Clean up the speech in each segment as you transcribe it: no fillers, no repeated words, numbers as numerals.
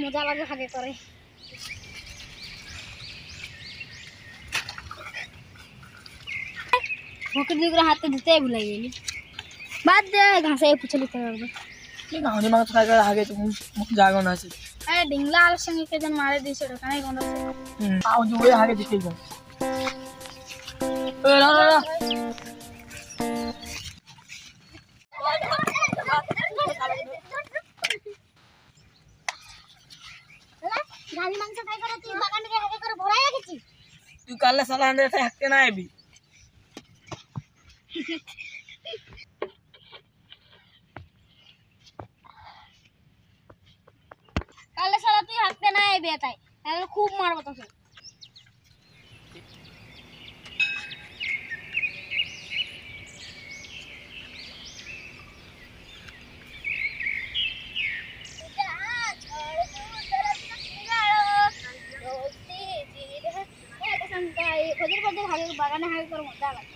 মজা লাগে ভাগে করে। ওকে দুগুলো হাতে ধুতে ভুলে গেলি। বাদ দে ঘাসে পুছে লিখতে পারবে। কি গাঁনি মাছ খাই করে আগে তুমি মুখ জাগো না আছে। আরে ডিংলা আর সঙ্গে কেজন মারে দিছে ওখানে কোন আছে? আও জুয়ে আগে দিতে যাও। এ না না গানি মাংস খাই করে তুই বাগানে হাগে করে ভরাই রাখিস। তুই কালে সালা আনতে থাকতে না আইবি। কালে শালা তুই হাঁটতে না আইবি এটাই, তাহলে খুব মারবো তোকে। বাগানে হাগে করে মজা লাগে।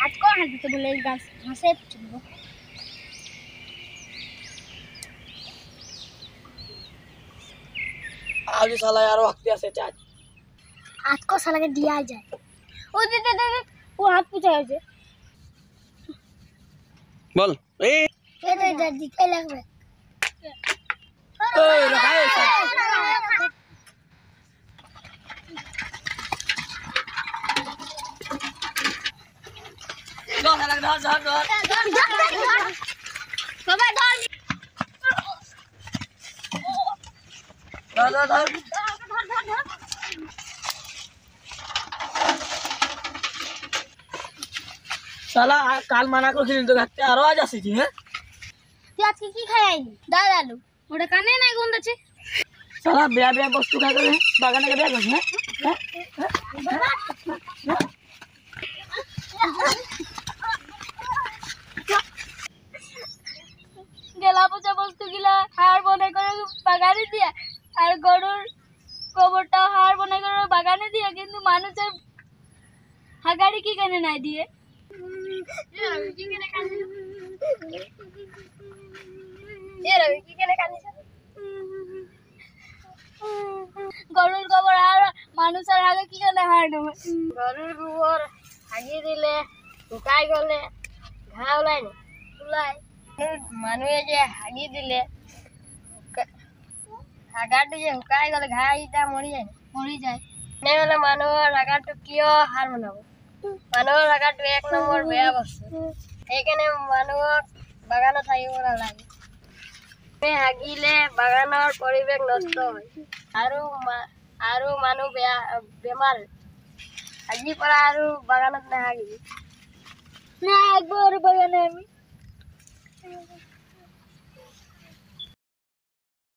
আজকেও হাঁটতে বলে এই গাছ ঘাসে চলবো। আজ সালা আরো হাঁটতে আসে চাচ। আজকেও শালাকে দিয়া যায়। ও দিতে দেবে ও হাত পুছে আছে। বল এই এটা দিতে লাগবে। ওই রাখাই ধর ধর ধর ধর সবাই ধর ধর ধর ধর साला काल माना को खिल तो घाटे आरो आज आसी हैं তুই আজকে কি খাই আইলি? ডাল আলু। ওটা কানে নাই গন্ধ আছে। साला बेया बेया वस्तु खा करे बागाने के बेया कर हैं গেলা পচা বস্তু গিলা হাড় বনে করে বাগানে দিয়া আর গরুর গোবরটা হাড় বনে করে বাগানে দিয়া, কিন্তু মানুষের হাগাড়ি কি কেনে নাই দিয়ে। গরুর গোবর আর মানুষের হাগে কি কেনে হাড় নেবে? গরুর গোবর হাগিয়ে দিলে শুকাই গেলে ঘা ওলাই না ওলাই। মানুহে যে হাগি দিলে হাগাটো যে শুকাই গেলে ঘা ইটা মৰি যায় মৰি যায়। নহ'লে মানুহৰ হাগাটো কিয় সাৰ বনাব? মানুহৰ হাগাটো এক নম্বৰ বেয়া বস্তু। সেইকাৰণে মানুহক বাগানত থাকিব নালাগে। হাগিলে বাগানৰ পৰিৱেশ নষ্ট হয় আৰু মানুহ বেমাৰ। আজিৰ পৰা আৰু বাগানত নাহাগিবি। না একবার বাগানে আমি